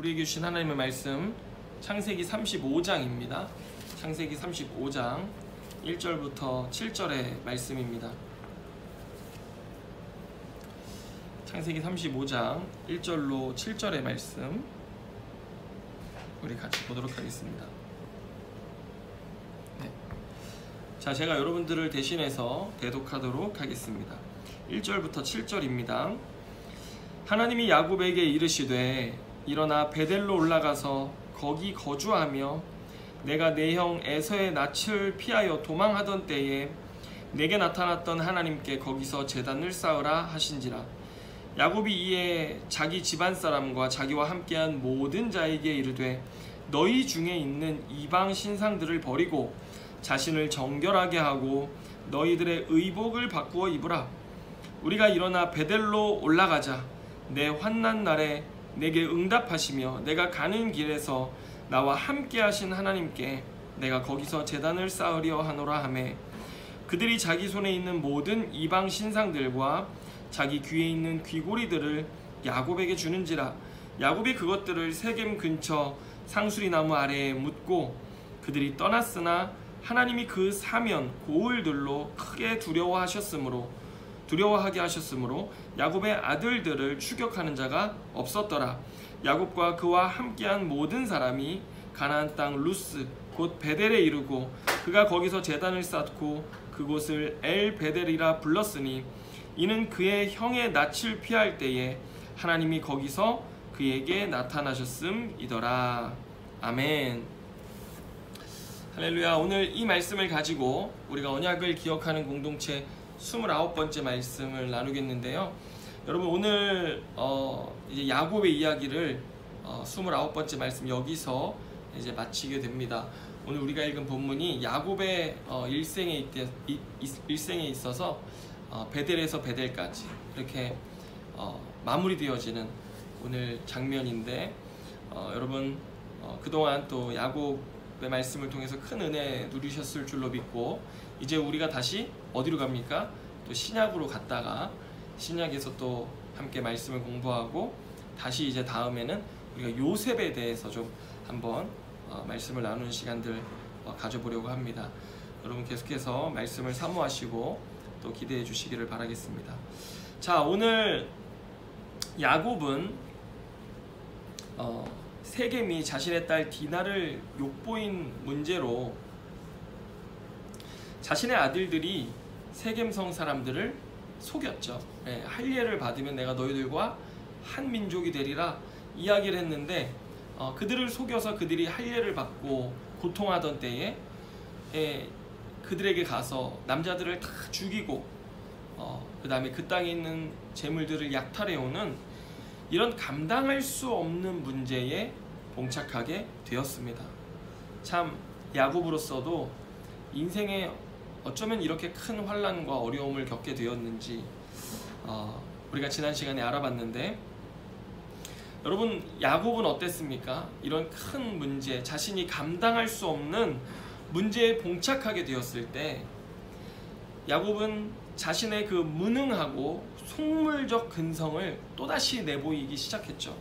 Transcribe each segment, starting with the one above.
우리에게 주신 하나님의 말씀 창세기 35장입니다. 창세기 35장 1절부터 7절의 말씀입니다. 창세기 35장 1절로 7절의 말씀 우리 같이 보도록 하겠습니다. 네. 자, 제가 여러분들을 대신해서 대독하도록 하겠습니다. 1절부터 7절입니다. 하나님이 야곱에게 이르시되 일어나 베델로 올라가서 거기 거주하며 내가 내 형 에서의 낯을 피하여 도망하던 때에 내게 나타났던 하나님께 거기서 제단을 쌓으라 하신지라. 야곱이 이에 자기 집안 사람과 자기와 함께한 모든 자에게 이르되 너희 중에 있는 이방 신상들을 버리고 자신을 정결하게 하고 너희들의 의복을 바꾸어 입으라. 우리가 일어나 베델로 올라가자. 내 환난 날에 내게 응답하시며 내가 가는 길에서 나와 함께 하신 하나님께 내가 거기서 제단을 쌓으려 하노라 하매 그들이 자기 손에 있는 모든 이방 신상들과 자기 귀에 있는 귀고리들을 야곱에게 주는지라. 야곱이 그것들을 세겜 근처 상수리 나무 아래에 묻고 그들이 떠났으나 하나님이 그 사면 고을들로 크게 두려워하게 하셨으므로 야곱의 아들들을 추격하는 자가 없었더라. 야곱과 그와 함께한 모든 사람이 가나안 땅 루스 곧 베델에 이르고 그가 거기서 제단을 쌓고 그곳을 엘 베델이라 불렀으니 이는 그의 형의 낯을 피할 때에 하나님이 거기서 그에게 나타나셨음이더라. 아멘. 할렐루야. 오늘 이 말씀을 가지고 우리가 언약을 기억하는 공동체 29번째 말씀을 나누겠는데요. 여러분 오늘 이제 야곱의 이야기를 29번째 말씀 여기서 이제 마치게 됩니다. 오늘 우리가 읽은 본문이 야곱의 일생에 있어서 베델에서 베델까지 이렇게 마무리되어지는 오늘 장면인데 여러분 그동안 또 야곱의 말씀을 통해서 큰 은혜 누리셨을 줄로 믿고 이제 우리가 다시 어디로 갑니까? 또 신약으로 갔다가 신약에서 또 함께 말씀을 공부하고 다시 이제 다음에는 우리가 요셉에 대해서 좀 한번 말씀을 나누는 시간들 가져보려고 합니다. 여러분 계속해서 말씀을 사모하시고 또 기대해 주시기를 바라겠습니다. 자, 오늘 야곱은 세겜이 자신의 딸 디나를 욕보인 문제로 자신의 아들들이 세겜성 사람들을 속였죠. 할례를 받으면 내가 너희들과 한 민족이 되리라 이야기를 했는데 그들을 속여서 그들이 할례를 받고 고통하던 때에 그들에게 가서 남자들을 다 죽이고 그 다음에 그 땅에 있는 재물들을 약탈해오는 이런 감당할 수 없는 문제에 봉착하게 되었습니다. 참 야곱으로서도 인생에 어쩌면 이렇게 큰 환난과 어려움을 겪게 되었는지 우리가 지난 시간에 알아봤는데 여러분 야곱은 어땠습니까? 이런 큰 문제, 자신이 감당할 수 없는 문제에 봉착하게 되었을 때 야곱은 자신의 그 무능하고 속물적 근성을 또다시 내보이기 시작했죠.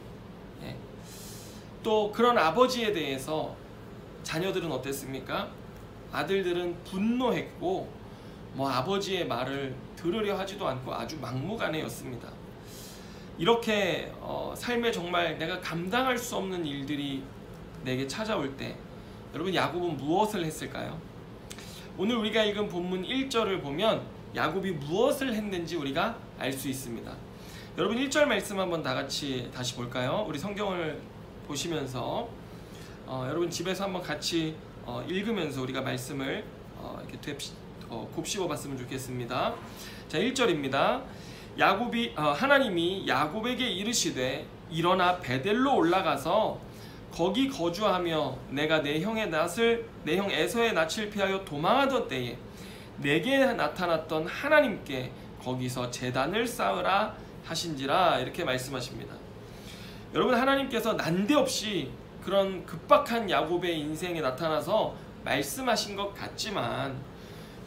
또 그런 아버지에 대해서 자녀들은 어땠습니까? 아들들은 분노했고 아버지의 말을 들으려 하지도 않고 아주 막무가내였습니다. 이렇게 삶에 정말 내가 감당할 수 없는 일들이 내게 찾아올 때 여러분 야곱은 무엇을 했을까요? 오늘 우리가 읽은 본문 1절을 보면 야곱이 무엇을 했는지 우리가 알 수 있습니다. 여러분 1절 말씀 한번 다 같이 다시 볼까요? 우리 성경을 보시면서 여러분 집에서 한번 같이 읽으면서 우리가 말씀을 이렇게 곱씹어 봤으면 좋겠습니다. 자, 1절입니다. 하나님이 야곱에게 이르시되 일어나 베델로 올라가서 거기 거주하며 내가 내 형 에서의 낯을 피하여 도망하던 때에 내게 나타났던 하나님께 거기서 제단을 쌓으라 하신지라 이렇게 말씀하십니다. 여러분 하나님께서 난데없이 그런 급박한 야곱의 인생에 나타나서 말씀하신 것 같지만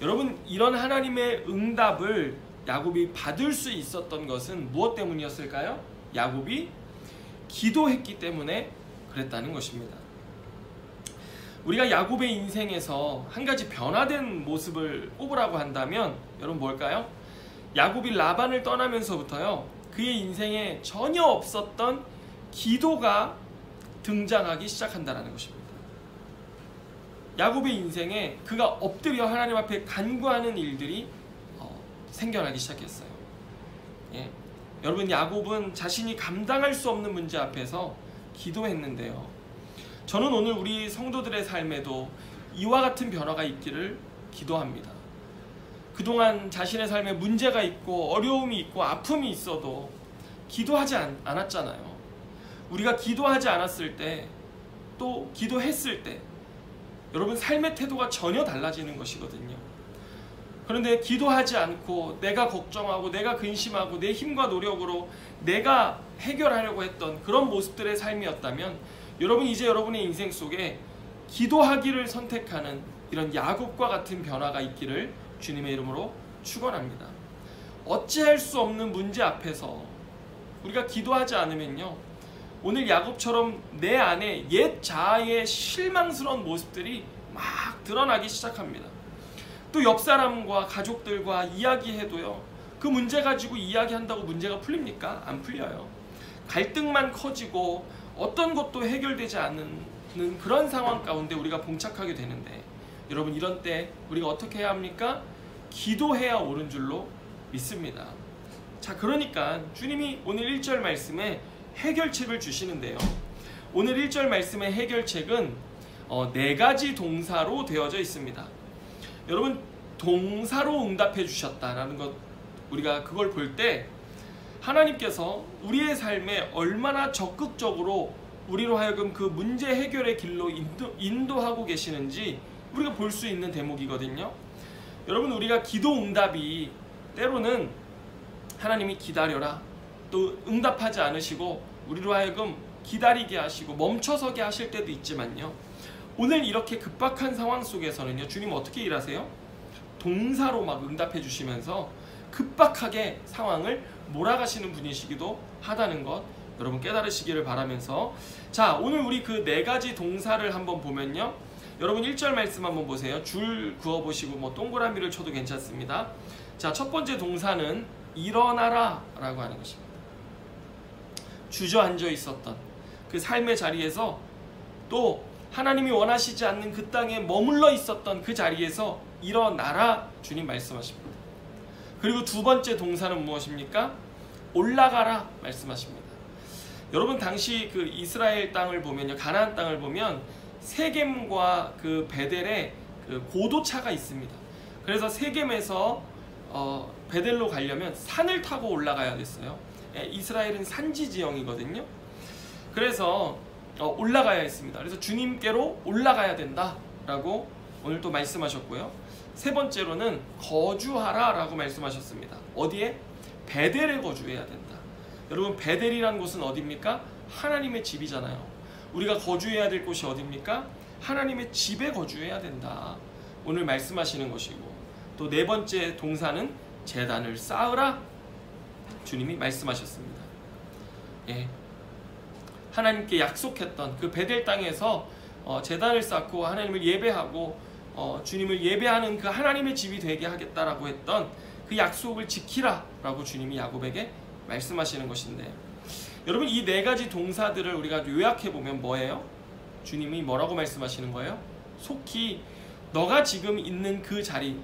여러분 이런 하나님의 응답을 야곱이 받을 수 있었던 것은 무엇 때문이었을까요? 야곱이 기도했기 때문에 그랬다는 것입니다. 우리가 야곱의 인생에서 한 가지 변화된 모습을 꼽으라고 한다면 여러분 뭘까요? 야곱이 라반을 떠나면서부터요, 그의 인생에 전혀 없었던 기도가 등장하기 시작한다는 것입니다. 야곱의 인생에 그가 엎드려 하나님 앞에 간구하는 일들이 생겨나기 시작했어요. 예. 여러분, 야곱은 자신이 감당할 수 없는 문제 앞에서 기도했는데요, 저는 오늘 우리 성도들의 삶에도 이와 같은 변화가 있기를 기도합니다. 그동안 자신의 삶에 문제가 있고 어려움이 있고 아픔이 있어도 기도하지 않았잖아요. 우리가 기도하지 않았을 때, 또 기도했을 때 여러분 삶의 태도가 전혀 달라지는 것이거든요. 그런데 기도하지 않고 내가 걱정하고 내가 근심하고 내 힘과 노력으로 내가 해결하려고 했던 그런 모습들의 삶이었다면, 여러분 이제 여러분의 인생 속에 기도하기를 선택하는 이런 야곱과 같은 변화가 있기를 주님의 이름으로 축원합니다. 어찌할 수 없는 문제 앞에서 우리가 기도하지 않으면요, 오늘 야곱처럼 내 안에 옛 자아의 실망스러운 모습들이 막 드러나기 시작합니다. 또 옆 사람과 가족들과 이야기해도요, 그 문제 가지고 이야기한다고 문제가 풀립니까? 안 풀려요. 갈등만 커지고 어떤 것도 해결되지 않는 그런 상황 가운데 우리가 봉착하게 되는데, 여러분 이런 때 우리가 어떻게 해야 합니까? 기도해야 옳은 줄로 믿습니다. 자, 그러니까 주님이 오늘 1절 말씀에 해결책을 주시는데요, 오늘 1절 말씀의 해결책은 4가지 동사로 되어져 있습니다. 여러분, 동사로 응답해 주셨다라는 것, 우리가 그걸 볼 때 하나님께서 우리의 삶에 얼마나 적극적으로 우리로 하여금 그 문제 해결의 길로 인도하고 계시는지 우리가 볼 수 있는 대목이거든요. 여러분, 우리가 기도 응답이 때로는 하나님이 기다려라, 또 응답하지 않으시고 우리로 하여금 기다리게 하시고 멈춰서게 하실 때도 있지만요, 오늘 이렇게 급박한 상황 속에서는요, 주님 어떻게 일하세요? 동사로 막 응답해 주시면서 급박하게 상황을 몰아가시는 분이시기도 하다는 것 여러분 깨달으시기를 바라면서, 자, 오늘 우리 그 4가지 동사를 한번 보면요, 여러분 1절 말씀 한번 보세요. 줄 그어보시고 뭐 동그라미를 쳐도 괜찮습니다. 자, 첫 번째 동사는 일어나라 라고 하는 것입니다. 주저앉아 있었던 그 삶의 자리에서, 또 하나님이 원하시지 않는 그 땅에 머물러 있었던 그 자리에서 일어나라 주님 말씀하십니다. 그리고 두 번째 동사는 무엇입니까? 올라가라 말씀하십니다. 여러분, 당시 그 이스라엘 땅을 보면요, 가나안 땅을 보면 세겜과 그 베델에 그 고도차가 있습니다. 그래서 세겜에서 베델로 가려면 산을 타고 올라가야 됐어요. 이스라엘은 산지 지형이거든요. 그래서 올라가야 했습니다. 그래서 주님께로 올라가야 된다라고 오늘 또 말씀하셨고요. 세 번째로는 거주하라 라고 말씀하셨습니다. 어디에? 베델에 거주해야 된다. 여러분, 베델이라는 곳은 어디입니까? 하나님의 집이잖아요. 우리가 거주해야 될 곳이 어디입니까? 하나님의 집에 거주해야 된다. 오늘 말씀하시는 것이고, 또 네 번째 동사는 제단을 쌓으라 주님이 말씀하셨습니다. 예. 하나님께 약속했던 그 베델 땅에서 제단을 쌓고 하나님을 예배하고 주님을 예배하는 그 하나님의 집이 되게 하겠다라고 했던 그 약속을 지키라 라고 주님이 야곱에게 말씀하시는 것인데, 여러분 이 4가지 동사들을 우리가 요약해보면 뭐예요? 주님이 뭐라고 말씀하시는 거예요? 속히 너가 지금 있는 그 자리,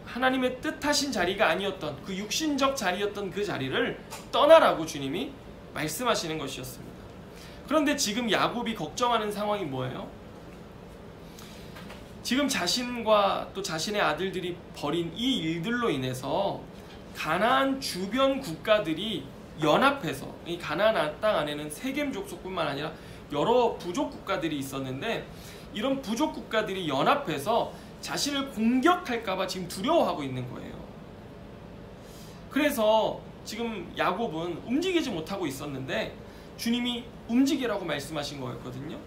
하나님의 뜻하신 자리가 아니었던 그 육신적 자리였던 그 자리를 떠나라고 주님이 말씀하시는 것이었습니다. 그런데 지금 야곱이 걱정하는 상황이 뭐예요? 지금 자신과 또 자신의 아들들이 벌인 이 일들로 인해서 가나안 주변 국가들이 연합해서, 이 가나안 땅 안에는 세겜 족속뿐만 아니라 여러 부족 국가들이 있었는데, 이런 부족 국가들이 연합해서 자신을 공격할까봐 지금 두려워하고 있는 거예요. 그래서 지금 야곱은 움직이지 못하고 있었는데 주님이 움직이라고 말씀하신 거였거든요.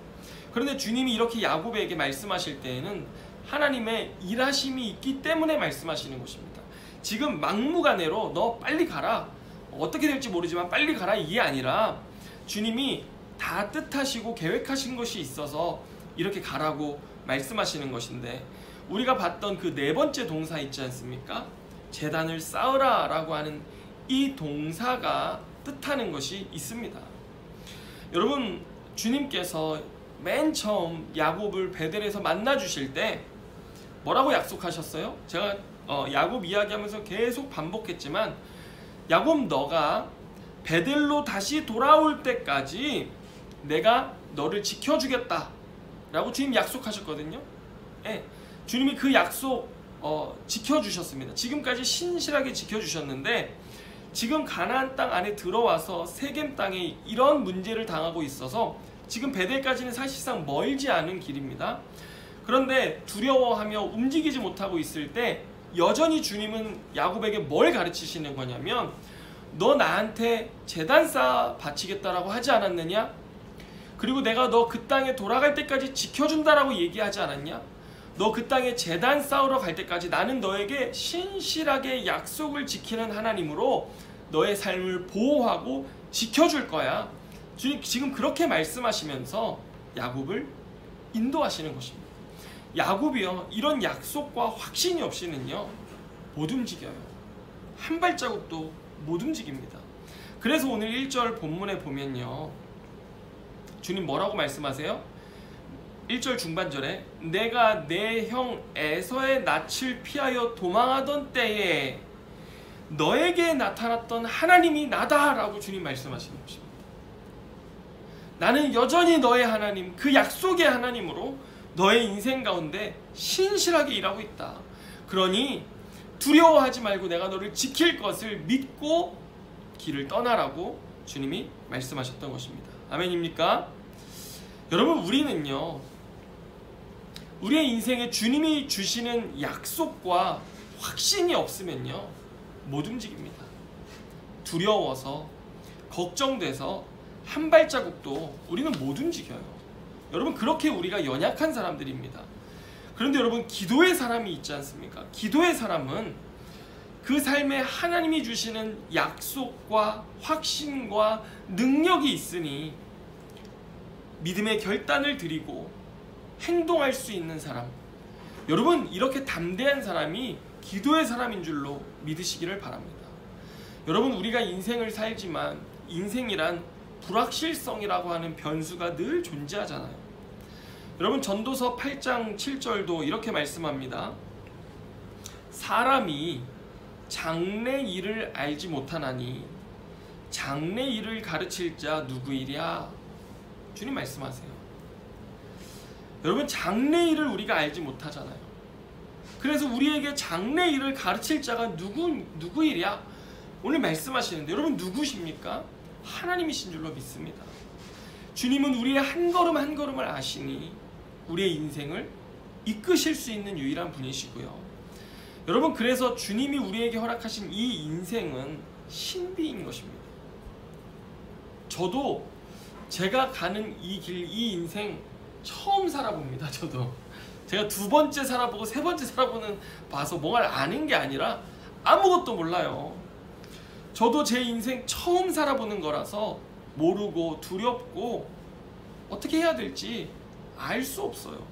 그런데 주님이 이렇게 야곱에게 말씀하실 때에는 하나님의 일하심이 있기 때문에 말씀하시는 것입니다. 지금 막무가내로 너 빨리 가라, 어떻게 될지 모르지만 빨리 가라, 이게 아니라 주님이 다 뜻하시고 계획하신 것이 있어서 이렇게 가라고 말씀하시는 것인데, 우리가 봤던 그 네 번째 동사 있지 않습니까? 제단을 쌓으라 라고 하는 이 동사가 뜻하는 것이 있습니다. 여러분, 주님께서 맨 처음 야곱을 베델에서 만나 주실 때 뭐라고 약속하셨어요? 제가 야곱 이야기하면서 계속 반복했지만, 야곱, 너가 베델로 다시 돌아올 때까지 내가 너를 지켜주겠다 라고 주님 약속하셨거든요. 네, 주님이 그 약속 지켜주셨습니다. 지금까지 신실하게 지켜주셨는데, 지금 가나안 땅 안에 들어와서 세겜 땅에 이런 문제를 당하고 있어서 지금 베델까지는 사실상 멀지 않은 길입니다. 그런데 두려워하며 움직이지 못하고 있을 때 여전히 주님은 야곱에게 뭘 가르치시는 거냐면, 너 나한테 제단 쌓아 바치겠다라고 하지 않았느냐? 그리고 내가 너 그 땅에 돌아갈 때까지 지켜준다라고 얘기하지 않았냐? 너 그 땅에 제단 쌓으러 갈 때까지 나는 너에게 신실하게 약속을 지키는 하나님으로 너의 삶을 보호하고 지켜줄 거야. 주님 지금 그렇게 말씀하시면서 야곱을 인도하시는 것입니다. 야곱이요, 이런 약속과 확신이 없이는요 못 움직여요. 한 발자국도 못 움직입니다. 그래서 오늘 1절 본문에 보면요, 주님 뭐라고 말씀하세요? 1절 중반절에 내가 내 형 에서의 낯을 피하여 도망하던 때에 너에게 나타났던 하나님이 나다 라고 주님 말씀하시는 것입니다. 나는 여전히 너의 하나님, 그 약속의 하나님으로 너의 인생 가운데 신실하게 일하고 있다. 그러니 두려워하지 말고 내가 너를 지킬 것을 믿고 길을 떠나라고 주님이 말씀하셨던 것입니다. 아멘입니까? 여러분, 우리는요, 우리의 인생에 주님이 주시는 약속과 확신이 없으면요 못 움직입니다. 두려워서, 걱정돼서 한 발자국도 우리는 못 움직여요. 여러분, 그렇게 우리가 연약한 사람들입니다. 그런데 여러분, 기도의 사람이 있지 않습니까? 기도의 사람은 그 삶에 하나님이 주시는 약속과 확신과 능력이 있으니 믿음의 결단을 드리고 행동할 수 있는 사람, 여러분, 이렇게 담대한 사람이 기도의 사람인 줄로 믿으시기를 바랍니다. 여러분, 우리가 인생을 살지만 인생이란 불확실성이라고 하는 변수가 늘 존재하잖아요. 여러분, 전도서 8장 7절도 이렇게 말씀합니다. 사람이 장래 일을 알지 못하나니 장래 일을 가르칠 자 누구이랴? 주님 말씀하세요. 여러분, 장래 일을 우리가 알지 못하잖아요. 그래서 우리에게 장래 일을 가르칠 자가 누구이랴? 오늘 말씀하시는데, 여러분 누구십니까? 하나님이신 줄로 믿습니다. 주님은 우리의 한 걸음 한 걸음을 아시니 우리의 인생을 이끄실 수 있는 유일한 분이시고요. 여러분, 그래서 주님이 우리에게 허락하신 이 인생은 신비인 것입니다. 저도 제가 가는 이 길, 이 인생 처음 살아봅니다. 저도 제가 두 번째 살아보고 세 번째 살아보는 봐서 뭔가를 아는 게 아니라 아무것도 몰라요. 저도 제 인생 처음 살아보는 거라서 모르고 두렵고 어떻게 해야 될지 알 수 없어요.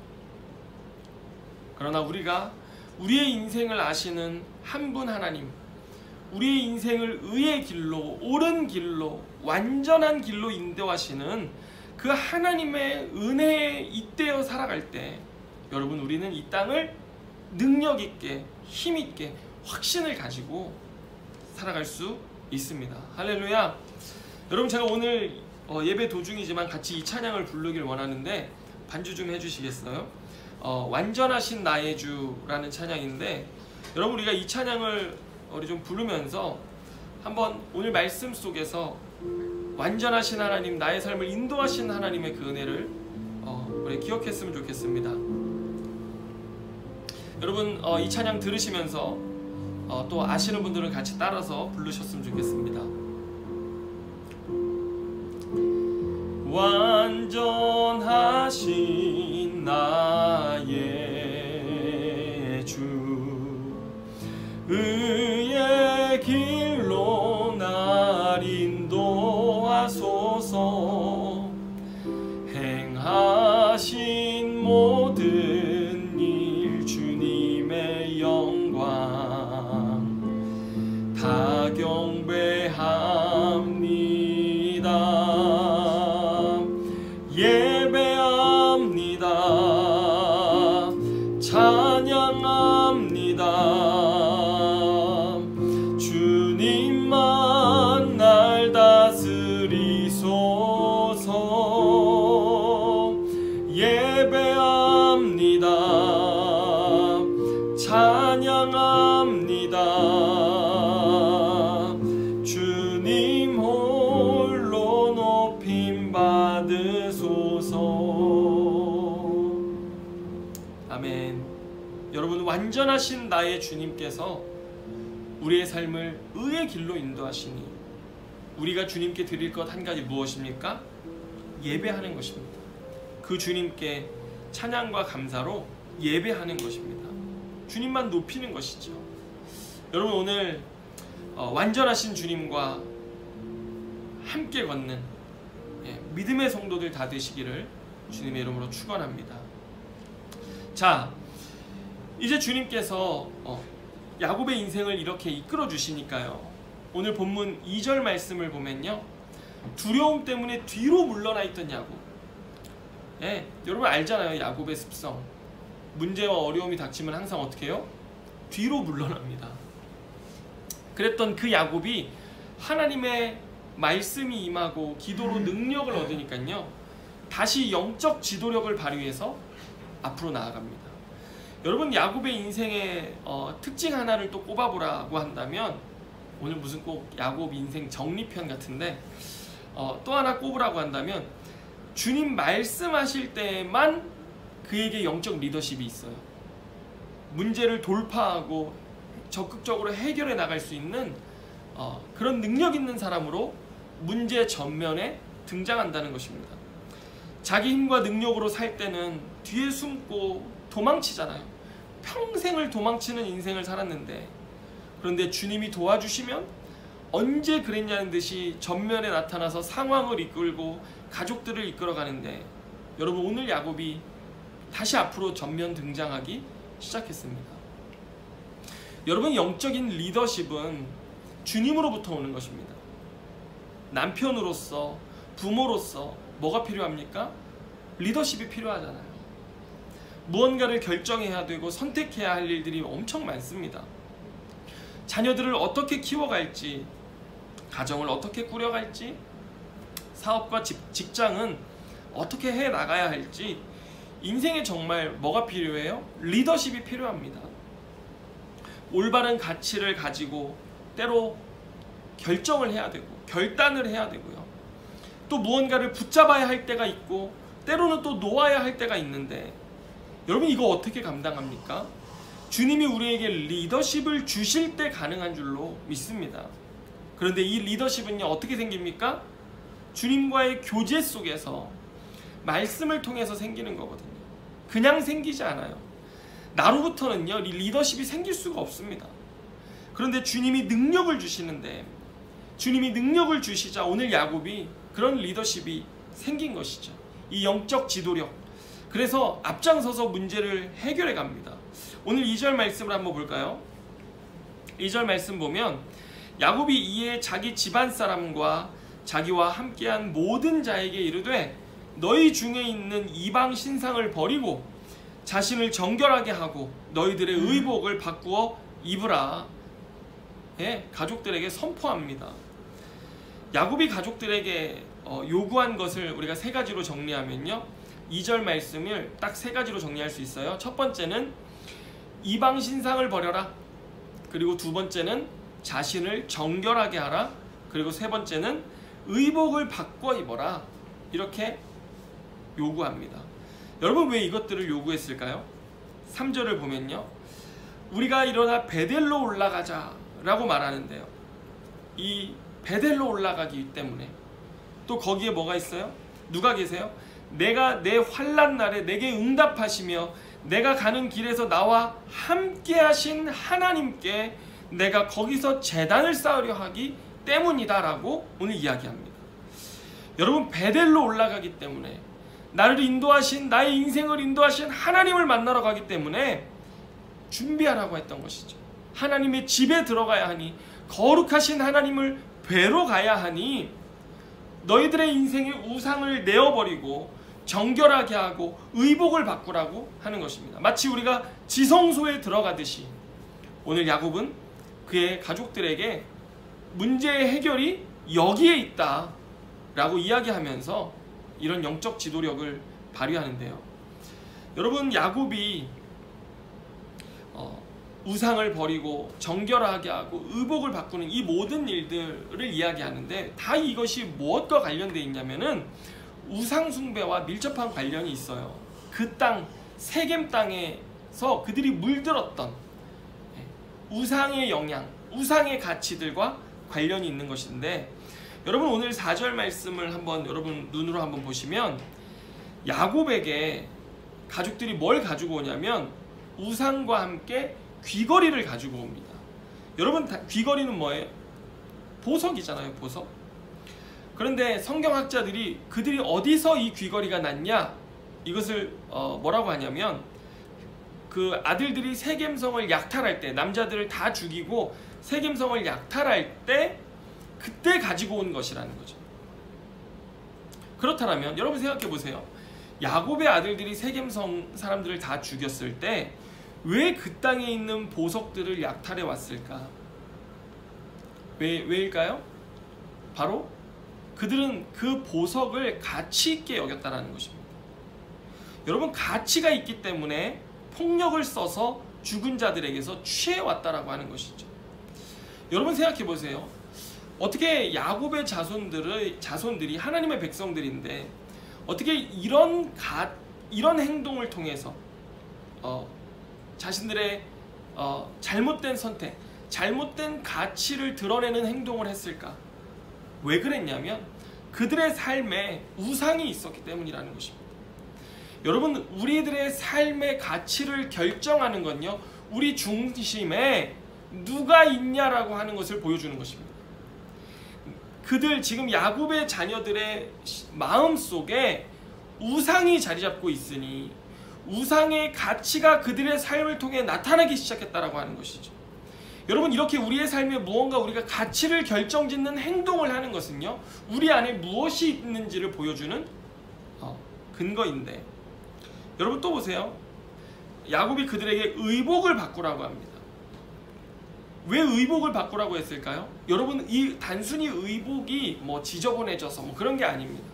그러나 우리가 우리의 인생을 아시는 한 분 하나님, 우리의 인생을 의의 길로, 옳은 길로, 완전한 길로 인도하시는 그 하나님의 은혜에 잇대어 살아갈 때, 여러분, 우리는 이 땅을 능력 있게, 힘 있게, 확신을 가지고 살아갈 수 있습니다. 할렐루야. 여러분, 제가 오늘 예배 도중이지만 같이 이 찬양을 부르길 원하는데 반주 좀 해주시겠어요? 완전하신 나의 주라는 찬양인데, 여러분, 우리가 이 찬양을 우리 좀 부르면서 한번 오늘 말씀 속에서 완전하신 하나님, 나의 삶을 인도하신 하나님의 그 은혜를 우리 기억했으면 좋겠습니다. 여러분, 이 찬양 들으시면서 또 아시는 분들은 같이 따라서 부르셨으면 좋겠습니다. 완전하신 나의 주, 의의 길로 날 인도하소서. 경배합니다. 예배합니다. 찬양합니다. 주님만 날 다스리소서. 예배합니다. 찬양합니다. 주님 홀로 높임 받으소서. 아멘. 여러분, 완전하신 나의 주님께서 우리의 삶을 의의 길로 인도하시니 우리가 주님께 드릴 것 한 가지 무엇입니까? 예배하는 것입니다. 그 주님께 찬양과 감사로 예배하는 것입니다. 주님만 높이는 것이죠. 여러분, 오늘 완전하신 주님과 함께 걷는 믿음의 성도들 다 되시기를 주님의 이름으로 축원합니다. 자, 이제 주님께서 야곱의 인생을 이렇게 이끌어 주시니까요, 오늘 본문 2절 말씀을 보면요, 두려움 때문에 뒤로 물러나 있던 야곱. 여러분 알잖아요, 야곱의 습성. 문제와 어려움이 닥치면 항상 어떻게 해요? 뒤로 물러납니다. 그랬던 그 야곱이 하나님의 말씀이 임하고 기도로 능력을 얻으니까요, 다시 영적 지도력을 발휘해서 앞으로 나아갑니다. 여러분, 야곱의 인생의 특징 하나를 또 꼽아보라고 한다면, 오늘 무슨 꼭 야곱 인생 정리편 같은데, 또 하나 꼽으라고 한다면 주님 말씀하실 때만 그에게 영적 리더십이 있어요. 문제를 돌파하고 적극적으로 해결해 나갈 수 있는 그런 능력 있는 사람으로 문제 전면에 등장한다는 것입니다. 자기 힘과 능력으로 살 때는 뒤에 숨고 도망치잖아요. 평생을 도망치는 인생을 살았는데, 그런데 주님이 도와주시면 언제 그랬냐는 듯이 전면에 나타나서 상황을 이끌고 가족들을 이끌어가는데, 여러분, 오늘 야곱이 다시 앞으로 전면 등장하기 시작했습니다. 여러분, 영적인 리더십은 주님으로부터 오는 것입니다. 남편으로서, 부모로서 뭐가 필요합니까? 리더십이 필요하잖아요. 무언가를 결정해야 되고 선택해야 할 일들이 엄청 많습니다. 자녀들을 어떻게 키워갈지, 가정을 어떻게 꾸려갈지, 사업과 직장은 어떻게 해 나가야 할지, 인생에 정말 뭐가 필요해요? 리더십이 필요합니다. 올바른 가치를 가지고 때로 결정을 해야 되고 결단을 해야 되고요. 또 무언가를 붙잡아야 할 때가 있고 때로는 또 놓아야 할 때가 있는데, 여러분, 이거 어떻게 감당합니까? 주님이 우리에게 리더십을 주실 때 가능한 줄로 믿습니다. 그런데 이 리더십은요, 어떻게 생깁니까? 주님과의 교제 속에서 말씀을 통해서 생기는 거거든요. 그냥 생기지 않아요. 나로부터는요, 리더십이 생길 수가 없습니다. 그런데 주님이 능력을 주시는데, 주님이 능력을 주시자 오늘 야곱이 그런 리더십이 생긴 것이죠. 이 영적 지도력. 그래서 앞장서서 문제를 해결해 갑니다. 오늘 2절 말씀을 한번 볼까요? 2절 말씀 보면, 야곱이 이에 자기 집안 사람과 자기와 함께한 모든 자에게 이르되 너희 중에 있는 이방 신상을 버리고 자신을 정결하게 하고 너희들의 의복을 바꾸어 입으라. 가족들에게 선포합니다. 야곱이 가족들에게 요구한 것을 우리가 세 가지로 정리하면요, 2절 말씀을 딱 세 가지로 정리할 수 있어요. 첫 번째는 이방 신상을 버려라. 그리고 두 번째는 자신을 정결하게 하라. 그리고 세 번째는 의복을 바꿔 입어라. 이렇게 요구합니다. 여러분, 왜 이것들을 요구했을까요? 3절을 보면요, 우리가 일어나 베델로 올라가자 라고 말하는데요, 이 베델로 올라가기 때문에 또 거기에 뭐가 있어요? 누가 계세요? 내가 내 환난 날에 내게 응답하시며 내가 가는 길에서 나와 함께 하신 하나님께 내가 거기서 제단을 쌓으려 하기 때문이다 라고 오늘 이야기합니다. 여러분, 베델로 올라가기 때문에, 나를 인도하신, 나의 인생을 인도하신 하나님을 만나러 가기 때문에 준비하라고 했던 것이죠. 하나님의 집에 들어가야 하니 거룩하신 하나님을 뵈러 가야 하니 너희들의 인생의 우상을 내어버리고 정결하게 하고 의복을 바꾸라고 하는 것입니다. 마치 우리가 지성소에 들어가듯이 오늘 야곱은 그의 가족들에게 문제의 해결이 여기에 있다 라고 이야기하면서 이런 영적 지도력을 발휘하는데요. 여러분, 야곱이 우상을 버리고 정결하게 하고 의복을 바꾸는 이 모든 일들을 이야기하는데 다 이것이 무엇과 관련되어 있냐면은 우상 숭배와 밀접한 관련이 있어요. 그 땅, 세겜 땅에서 그들이 물들었던 우상의 영향, 우상의 가치들과 관련이 있는 것인데, 여러분 오늘 4절 말씀을 한번 여러분 눈으로 한번 보시면 야곱에게 가족들이 뭘 가지고 오냐면 우상과 함께 귀걸이를 가지고 옵니다. 여러분, 귀걸이는 뭐예요? 보석이잖아요, 보석. 그런데 성경학자들이 그들이 어디서 이 귀걸이가 났냐, 이것을 뭐라고 하냐면 그 아들들이 세겜성을 약탈할 때, 남자들을 다 죽이고 세겜성을 약탈할 때 그때 가지고 온 것이라는 거죠. 그렇다면 여러분 생각해 보세요. 야곱의 아들들이 세겜성 사람들을 다 죽였을 때 왜 그 땅에 있는 보석들을 약탈해 왔을까? 왜일까요? 바로 그들은 그 보석을 가치 있게 여겼다는 것입니다. 여러분, 가치가 있기 때문에 폭력을 써서 죽은 자들에게서 취해왔다라고 하는 것이죠. 여러분 생각해 보세요. 어떻게 야곱의 자손들이 하나님의 백성들인데 어떻게 이런 행동을 통해서 자신들의 잘못된 선택, 잘못된 가치를 드러내는 행동을 했을까? 왜 그랬냐면 그들의 삶에 우상이 있었기 때문이라는 것입니다. 여러분, 우리들의 삶의 가치를 결정하는 건요, 우리 중심에 누가 있냐라고 하는 것을 보여주는 것입니다. 그들, 지금 야곱의 자녀들의 마음속에 우상이 자리 잡고 있으니 우상의 가치가 그들의 삶을 통해 나타나기 시작했다라고 하는 것이죠. 여러분, 이렇게 우리의 삶에 무언가 우리가 가치를 결정짓는 행동을 하는 것은요, 우리 안에 무엇이 있는지를 보여주는 근거인데, 여러분 또 보세요. 야곱이 그들에게 의복을 바꾸라고 합니다. 왜 의복을 바꾸라고 했을까요? 여러분, 이 단순히 의복이 뭐 지저분해져서 뭐 그런 게 아닙니다.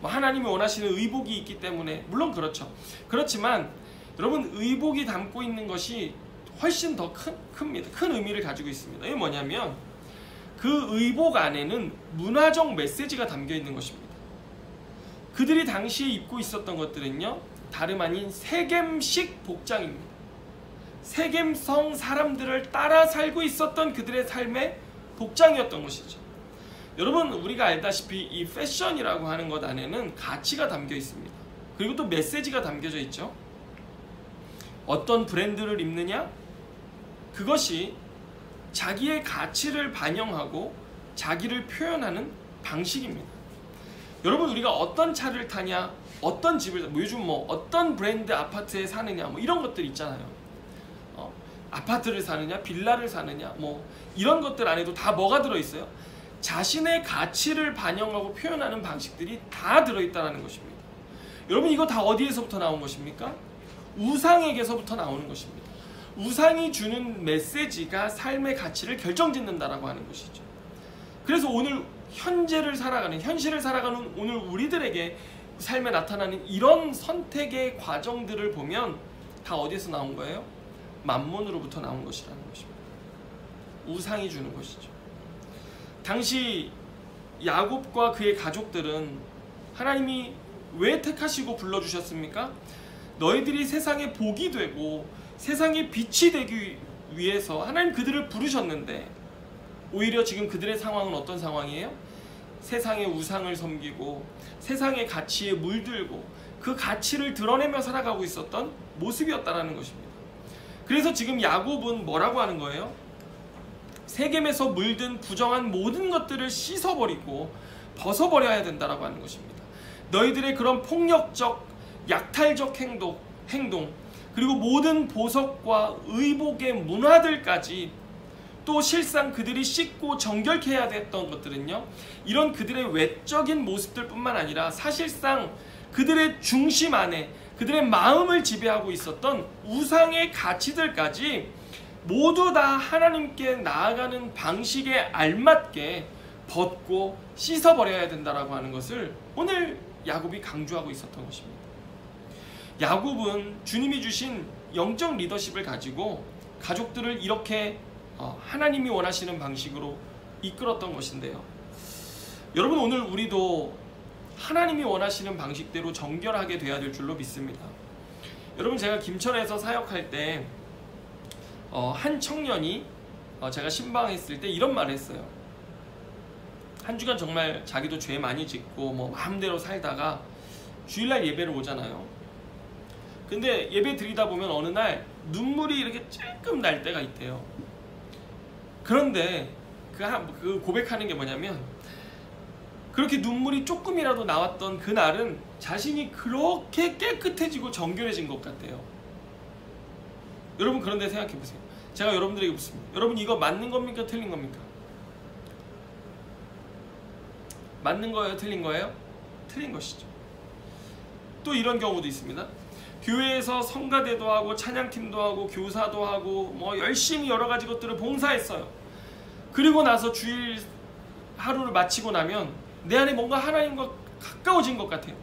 하나님이 원하시는 의복이 있기 때문에, 물론 그렇죠. 그렇지만 여러분, 의복이 담고 있는 것이 훨씬 더 큽니다. 큰 의미를 가지고 있습니다. 이게 뭐냐면 그 의복 안에는 문화적 메시지가 담겨 있는 것입니다. 그들이 당시에 입고 있었던 것들은요, 다름 아닌 세겜식 복장입니다. 세겜성 사람들을 따라 살고 있었던 그들의 삶의 복장이었던 것이죠. 여러분, 우리가 알다시피 이 패션이라고 하는 것 안에는 가치가 담겨 있습니다. 그리고 또 메시지가 담겨져 있죠. 어떤 브랜드를 입느냐? 그것이 자기의 가치를 반영하고 자기를 표현하는 방식입니다. 여러분, 우리가 어떤 차를 타냐, 어떤 집을, 요즘 어떤 브랜드 아파트에 사느냐, 이런 것들 있잖아요. 아파트를 사느냐, 빌라를 사느냐, 이런 것들 안에도 다 뭐가 들어있어요? 자신의 가치를 반영하고 표현하는 방식들이 다 들어있다는 것입니다. 여러분, 이거 다 어디에서부터 나온 것입니까? 우상에게서부터 나오는 것입니다. 우상이 주는 메시지가 삶의 가치를 결정짓는다라고 하는 것이죠. 그래서 오늘 현실을 살아가는 오늘 우리들에게 삶에 나타나는 이런 선택의 과정들을 보면 다 어디에서 나온 거예요? 만몬으로부터 나온 것이라는 것입니다. 우상이 주는 것이죠. 당시 야곱과 그의 가족들은 하나님이 왜 택하시고 불러주셨습니까? 너희들이 세상에 복이 되고 세상에 빛이 되기 위해서 하나님 그들을 부르셨는데, 오히려 지금 그들의 상황은 어떤 상황이에요? 세상의 우상을 섬기고 세상의 가치에 물들고 그 가치를 드러내며 살아가고 있었던 모습이었다는 것입니다. 그래서 지금 야곱은 뭐라고 하는 거예요? 세겜에서 물든 부정한 모든 것들을 씻어버리고 벗어버려야 된다라고 하는 것입니다. 너희들의 그런 폭력적, 약탈적 행동, 그리고 모든 보석과 의복의 문화들까지 또 실상 그들이 씻고 정결케 해야 됐던 것들은요, 이런 그들의 외적인 모습들 뿐만 아니라 사실상 그들의 중심 안에 그들의 마음을 지배하고 있었던 우상의 가치들까지 모두 다 하나님께 나아가는 방식에 알맞게 벗고 씻어버려야 된다라고 하는 것을 오늘 야곱이 강조하고 있었던 것입니다. 야곱은 주님이 주신 영적 리더십을 가지고 가족들을 이렇게 하나님이 원하시는 방식으로 이끌었던 것인데요. 여러분, 오늘 우리도 하나님이 원하시는 방식대로 정결하게 돼야 될 줄로 믿습니다. 여러분, 제가 김천에서 사역할 때 한 청년이 제가 신방했을 때 이런 말을 했어요. 한 주간 정말 자기도 죄 많이 짓고 뭐 마음대로 살다가 주일날 예배를 오잖아요. 근데 예배 드리다 보면 어느 날 눈물이 이렇게 찔끔 날 때가 있대요. 그런데 그 고백하는 게 뭐냐면, 그렇게 눈물이 조금이라도 나왔던 그날은 자신이 그렇게 깨끗해지고 정결해진 것 같대요. 여러분, 그런데 생각해 보세요. 제가 여러분들에게 묻습니다. 여러분, 이거 맞는 겁니까? 틀린 겁니까? 맞는 거예요? 틀린 거예요? 틀린 것이죠. 또 이런 경우도 있습니다. 교회에서 성가대도 하고 찬양팀도 하고 교사도 하고 뭐 열심히 여러 가지 것들을 봉사했어요. 그리고 나서 주일 하루를 마치고 나면 내 안에 뭔가 하나님과 가까워진 것 같아요.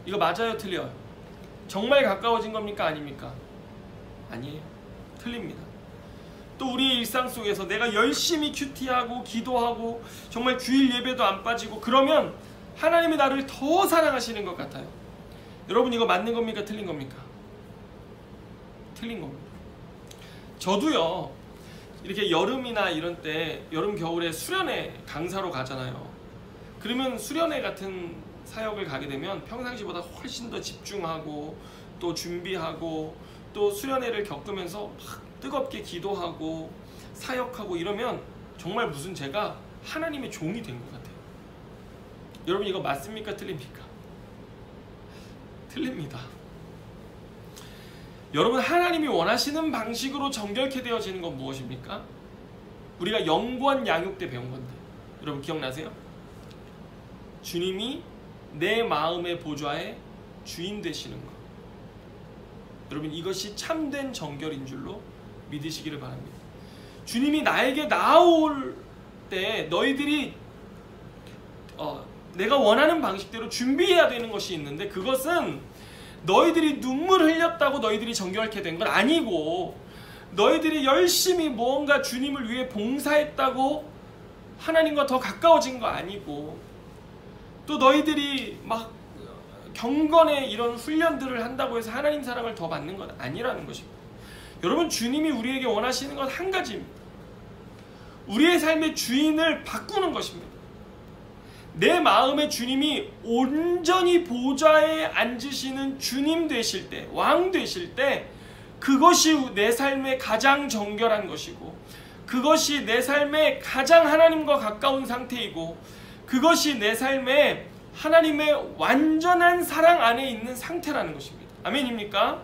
이거 맞아요? 틀려요? 정말 가까워진 겁니까? 아닙니까? 아니에요. 틀립니다. 또 우리의 일상 속에서 내가 열심히 큐티하고 기도하고 정말 주일 예배도 안 빠지고 그러면 하나님이 나를 더 사랑하시는 것 같아요. 여러분, 이거 맞는 겁니까? 틀린 겁니까? 틀린 겁니다. 저도요, 이렇게 여름이나 이런 때, 여름 겨울에 수련회 강사로 가잖아요. 그러면 수련회 같은 사역을 가게 되면 평상시보다 훨씬 더 집중하고 또 준비하고 또 수련회를 겪으면서 막 뜨겁게 기도하고 사역하고 이러면 정말 무슨 제가 하나님의 종이 된 것 같아요. 여러분, 이거 맞습니까? 틀립니까? 틀립니다. 여러분, 하나님이 원하시는 방식으로 정결케 되어지는 건 무엇입니까? 우리가 영권 양육 때 배운 건데, 여러분 기억나세요? 주님이 내 마음의 보좌의 주인 되시는 것. 여러분, 이것이 참된 정결인 줄로 믿으시기를 바랍니다. 주님이 나에게 나아올 때 너희들이 내가 원하는 방식대로 준비해야 되는 것이 있는데, 그것은 너희들이 눈물 흘렸다고 너희들이 정결케 된 건 아니고, 너희들이 열심히 무언가 주님을 위해 봉사했다고 하나님과 더 가까워진 거 아니고, 또 너희들이 막 경건의 이런 훈련들을 한다고 해서 하나님 사랑을 더 받는 건 아니라는 것입니다. 여러분, 주님이 우리에게 원하시는 건 한 가지입니다. 우리의 삶의 주인을 바꾸는 것입니다. 내 마음의 주님이 온전히 보좌에 앉으시는 주님 되실 때, 왕 되실 때, 그것이 내 삶의 가장 정결한 것이고, 그것이 내 삶의 가장 하나님과 가까운 상태이고, 그것이 내 삶의 하나님의 완전한 사랑 안에 있는 상태라는 것입니다. 아멘입니까?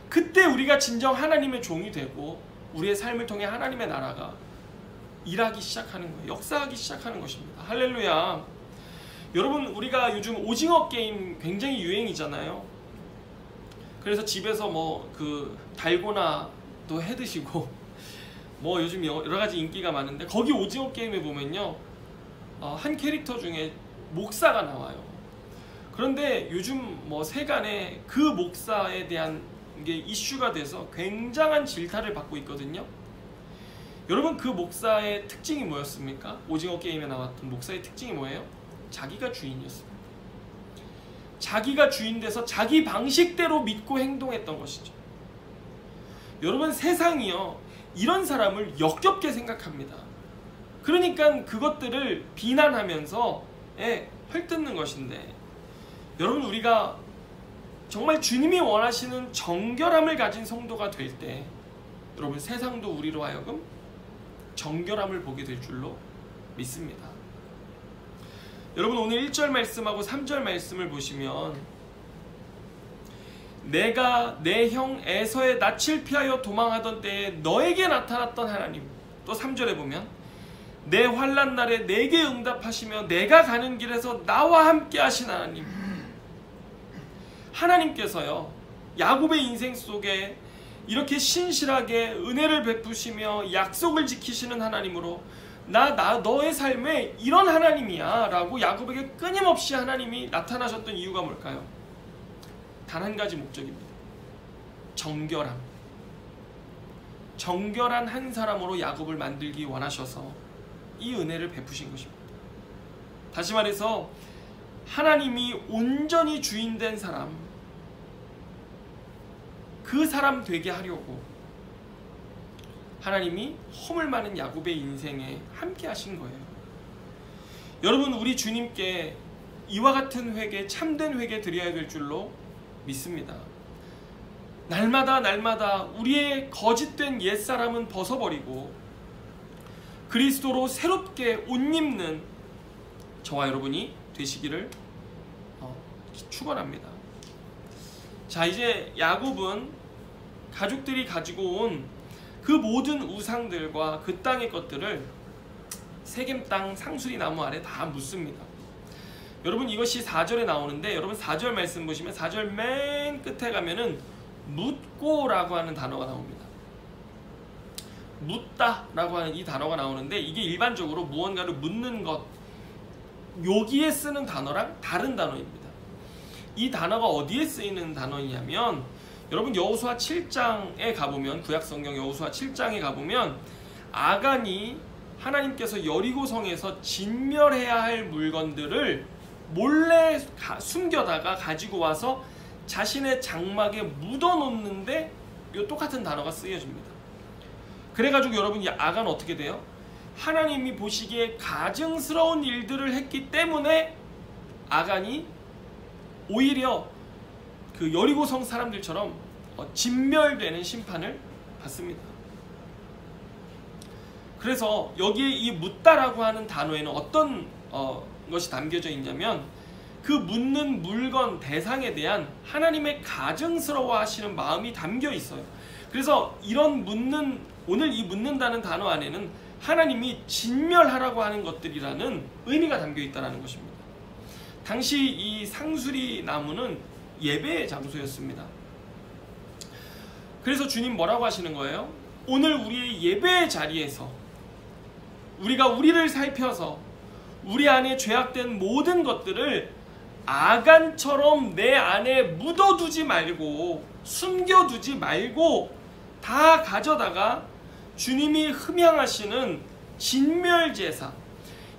그때 우리가 진정 하나님의 종이 되고 우리의 삶을 통해 하나님의 나라가 일하기 시작하는 거예요. 역사하기 시작하는 것입니다. 할렐루야. 여러분, 우리가 요즘 오징어 게임 굉장히 유행이잖아요. 그래서 집에서 뭐 그 달고나도 해 드시고 뭐 요즘 여러 가지 인기가 많은데, 거기 오징어 게임에 보면요, 한 캐릭터 중에 목사가 나와요. 그런데 요즘 뭐 세간에 그 목사에 대한 게 이슈가 돼서 굉장한 질타를 받고 있거든요. 여러분, 그 목사의 특징이 뭐였습니까? 오징어 게임에 나왔던 목사의 특징이 뭐예요? 자기가 주인이었습니다. 자기가 주인 돼서 자기 방식대로 믿고 행동했던 것이죠. 여러분, 세상이요, 이런 사람을 역겹게 생각합니다. 그러니까 그것들을 비난하면서 헐뜯는 것인데, 여러분, 우리가 정말 주님이 원하시는 정결함을 가진 성도가 될 때, 여러분, 세상도 우리로 하여금 정결함을 보게 될 줄로 믿습니다. 여러분, 오늘 1절 말씀하고 3절 말씀을 보시면, 내가 내 형 에서의 낯을 피하여 도망하던 때에 너에게 나타났던 하나님, 또 3절에 보면 내 환난 날에 내게 응답하시며 내가 가는 길에서 나와 함께 하신 하나님. 하나님께서요, 야곱의 인생 속에 이렇게 신실하게 은혜를 베푸시며 약속을 지키시는 하나님으로 너의 삶에 이런 하나님이야 라고 야곱에게 끊임없이 하나님이 나타나셨던 이유가 뭘까요? 단 한 가지 목적입니다. 정결함. 정결한 한 사람으로 야곱을 만들기 원하셔서 이 은혜를 베푸신 것입니다. 다시 말해서 하나님이 온전히 주인된 사람, 그 사람 되게 하려고 하나님이 허물 많은 야곱의 인생에 함께 하신 거예요. 여러분, 우리 주님께 이와 같은 회개, 참된 회개 드려야 될 줄로 믿습니다. 날마다 우리의 거짓된 옛사람은 벗어버리고 그리스도로 새롭게 옷 입는 저와 여러분이 되시기를 축원합니다. 자, 이제 야곱은 가족들이 가지고 온 그 모든 우상들과 그 땅의 것들을 세겜 땅 상수리 나무 아래 다 묻습니다. 여러분, 이것이 4절에 나오는데, 여러분 4절 말씀 보시면 4절 맨 끝에 가면은 묻고라고 하는 단어가 나옵니다. 묻다라고 하는 이 단어가 나오는데, 이게 일반적으로 무언가를 묻는 것, 여기에 쓰는 단어랑 다른 단어입니다. 이 단어가 어디에 쓰이는 단어이냐면, 여러분 여호수아 7장에 가보면, 구약성경 여호수아 7장에 가보면 아간이 하나님께서 여리고성에서 진멸해야 할 물건들을 몰래 숨겨다가 가지고 와서 자신의 장막에 묻어놓는데 이 똑같은 단어가 쓰여집니다. 그래가지고 여러분, 이 아간 어떻게 돼요? 하나님이 보시기에 가증스러운 일들을 했기 때문에 아간이 오히려 그 여리고성 사람들처럼 진멸되는 심판을 받습니다. 그래서 여기에 이 묻다라고 하는 단어에는 어떤 것이 담겨져 있냐면, 그 묻는 물건 대상에 대한 하나님의 가증스러워 하시는 마음이 담겨 있어요. 그래서 이런 오늘 이 묻는다는 단어 안에는 하나님이 진멸하라고 하는 것들이라는 의미가 담겨 있다는 것입니다. 당시 이 상수리 나무는 예배의 장소였습니다. 그래서 주님 뭐라고 하시는 거예요? 오늘 우리의 예배의 자리에서 우리가 우리를 살펴서 우리 안에 죄악된 모든 것들을 아간처럼 내 안에 묻어두지 말고, 숨겨두지 말고 다 가져다가 주님이 흠향하시는 진멸제사,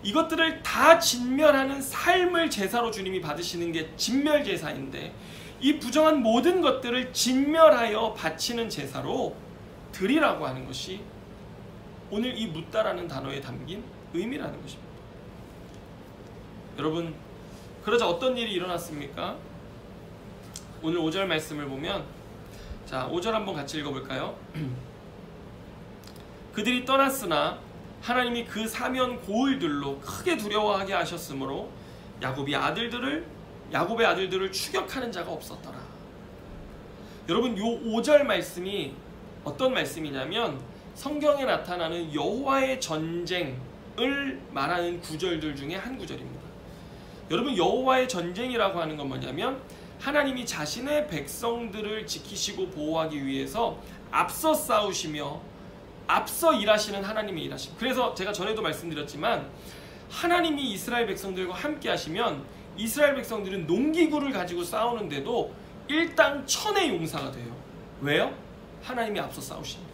이것들을 다 진멸하는 삶을 제사로 주님이 받으시는 게 진멸제사인데, 이 부정한 모든 것들을 진멸하여 바치는 제사로 드리라고 하는 것이 오늘 이 묻다라는 단어에 담긴 의미라는 것입니다. 여러분, 그러자 어떤 일이 일어났습니까? 오늘 5절 말씀을 보면, 자, 5절 한번 같이 읽어볼까요? 그들이 떠났으나 하나님이 그 사면 고을들로 크게 두려워하게 하셨으므로 야곱의 아들들을 추격하는 자가 없었더라. 여러분, 요 5절 말씀이 어떤 말씀이냐면, 성경에 나타나는 여호와의 전쟁을 말하는 구절들 중에 한 구절입니다. 여러분, 여호와의 전쟁이라고 하는 건 뭐냐면, 하나님이 자신의 백성들을 지키시고 보호하기 위해서 앞서 싸우시며 앞서 일하시는 하나님의 일하심. 그래서 제가 전에도 말씀드렸지만, 하나님이 이스라엘 백성들과 함께 하시면 이스라엘 백성들은 농기구를 가지고 싸우는데도 일당 천의 용사가 돼요. 왜요? 하나님이 앞서 싸우시니까.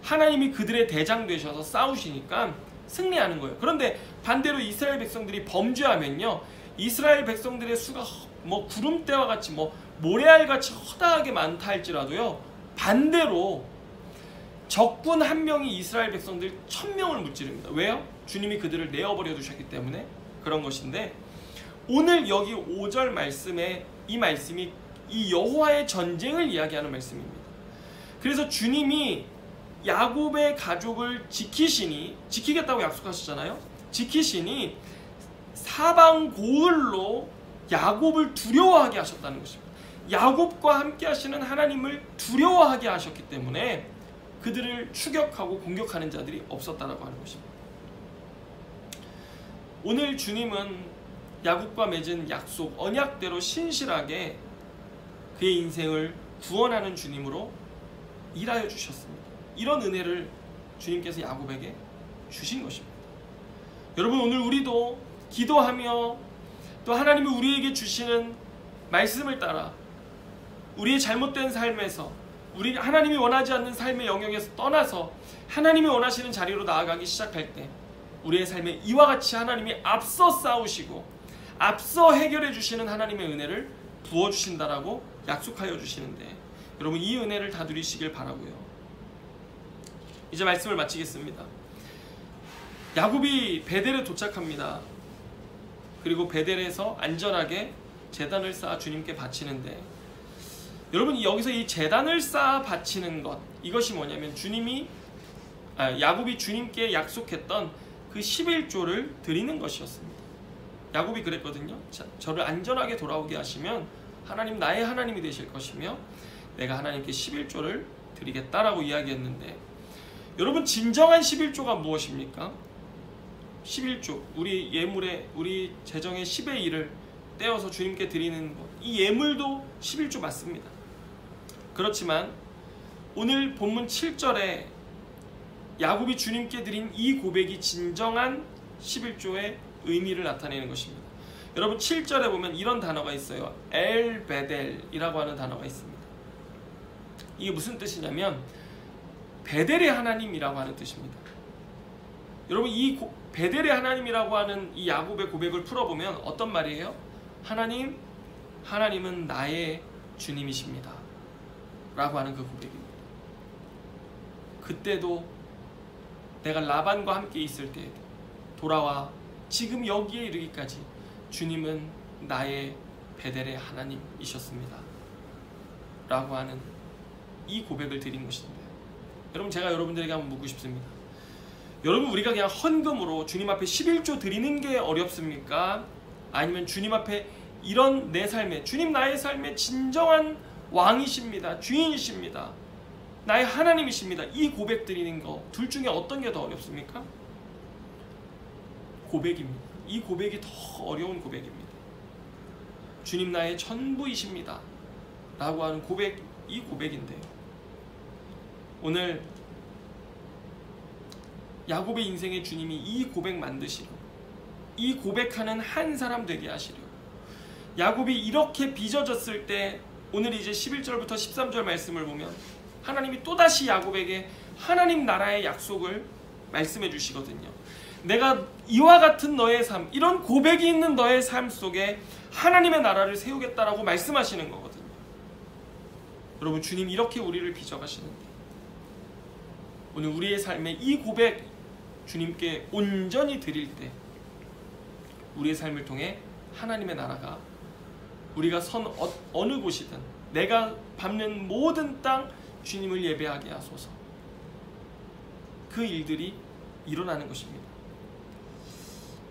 하나님이 그들의 대장 되셔서 싸우시니까 승리하는 거예요. 그런데 반대로 이스라엘 백성들이 범죄하면요, 이스라엘 백성들의 수가 뭐 구름대와 같이 모래알같이 허다하게 많다 할지라도요, 반대로 적군 한 명이 이스라엘 백성들 1000명을 무찌릅니다. 왜요? 주님이 그들을 내어버려 두셨기 때문에 그런 것인데, 오늘 여기 5절 말씀에 이 말씀이 이 여호와의 전쟁을 이야기하는 말씀입니다. 그래서 주님이 야곱의 가족을 지키겠다고 약속하셨잖아요. 지키시니 사방 고을로 야곱을 두려워하게 하셨다는 것입니다. 야곱과 함께 하시는 하나님을 두려워하게 하셨기 때문에 그들을 추격하고 공격하는 자들이 없었다라고 하는 것입니다. 오늘 주님은 야곱과 맺은 약속, 언약대로 신실하게 그의 인생을 구원하는 주님으로 일하여 주셨습니다. 이런 은혜를 주님께서 야곱에게 주신 것입니다. 여러분, 오늘 우리도 기도하며 또 하나님이 우리에게 주시는 말씀을 따라 우리의 잘못된 삶에서, 우리 하나님이 원하지 않는 삶의 영역에서 떠나서 하나님이 원하시는 자리로 나아가기 시작할 때 우리의 삶에 이와 같이 하나님이 앞서 싸우시고 앞서 해결해 주시는 하나님의 은혜를 부어주신다라고 약속하여 주시는데, 여러분 이 은혜를 다 누리시길 바라고요. 이제 말씀을 마치겠습니다. 야곱이 베델에 도착합니다. 그리고 베델에서 안전하게 제단을 쌓아 주님께 바치는데, 여러분 여기서 이 제단을 쌓아 바치는 것, 이것이 뭐냐면 야곱이 주님께 약속했던 그 11조를 드리는 것이었습니다. 야곱이 그랬거든요. 저를 안전하게 돌아오게 하시면 하나님 나의 하나님이 되실 것이며 내가 하나님께 11조를 드리겠다라고 이야기했는데, 여러분 진정한 11조가 무엇입니까? 11조, 우리 예물에, 우리 재정의 10의 1을 떼어서 주님께 드리는 것, 이 예물도 11조 맞습니다. 그렇지만 오늘 본문 7절에 야곱이 주님께 드린 이 고백이 진정한 11조의 의미를 나타내는 것입니다. 여러분 7절에 보면 이런 단어가 있어요. 엘베델이라고 하는 단어가 있습니다. 이게 무슨 뜻이냐면 베델의 하나님이라고 하는 뜻입니다. 여러분 이 베델의 하나님이라고 하는 이 야곱의 고백을 풀어보면 어떤 말이에요? 하나님은 나의 주님이십니다 라고 하는 그 고백입니다. 그때도 내가 라반과 함께 있을 때 돌아와 지금 여기에 이르기까지 주님은 나의 베델의 하나님이셨습니다 라고 하는 이 고백을 드린 것인데, 여러분 제가 여러분들에게 한번 묻고 싶습니다. 여러분 우리가 그냥 헌금으로 주님 앞에 11조 드리는 게 어렵습니까? 아니면 주님 앞에 이런 내 삶에, 주님 나의 삶의 진정한 왕이십니다, 주인이십니다, 나의 하나님이십니다, 이 고백 드리는 거 둘 중에 어떤 게 더 어렵습니까? 고백입니다. 이 고백이 더 어려운 고백입니다. 주님 나의 전부이십니다 라고 하는 고백, 이 고백인데요, 오늘 야곱의 인생의 주님이 이 고백 만드시고 이 고백하는 한 사람 되게 하시려, 야곱이 이렇게 빚어졌을 때 오늘 이제 11절부터 13절 말씀을 보면 하나님이 또다시 야곱에게 하나님 나라의 약속을 말씀해 주시거든요. 내가 이와 같은 너의 삶, 이런 고백이 있는 너의 삶 속에 하나님의 나라를 세우겠다라고 말씀하시는 거거든요. 여러분 주님 이렇게 우리를 빚어가시는데, 오늘 우리의 삶에 이 고백 주님께 온전히 드릴 때 우리의 삶을 통해 하나님의 나라가, 우리가 선 어느 곳이든 내가 밟는 모든 땅 주님을 예배하게 하소서, 그 일들이 일어나는 것입니다.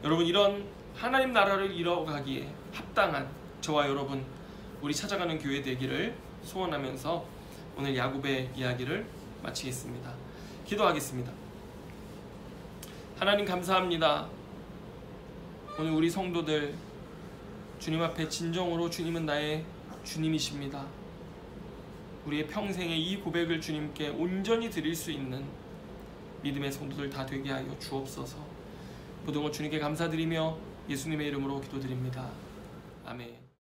여러분 이런 하나님 나라를 이뤄가기에 합당한 저와 여러분, 우리 찾아가는 교회 되기를 소원하면서 오늘 야곱의 이야기를 마치겠습니다. 기도하겠습니다. 하나님 감사합니다. 오늘 우리 성도들 주님 앞에 진정으로 주님은 나의 주님이십니다, 우리의 평생에 이 고백을 주님께 온전히 드릴 수 있는 믿음의 성도들 다 되게 하여 주옵소서. 모든 것 주님께 감사드리며 예수님의 이름으로 기도드립니다. 아멘.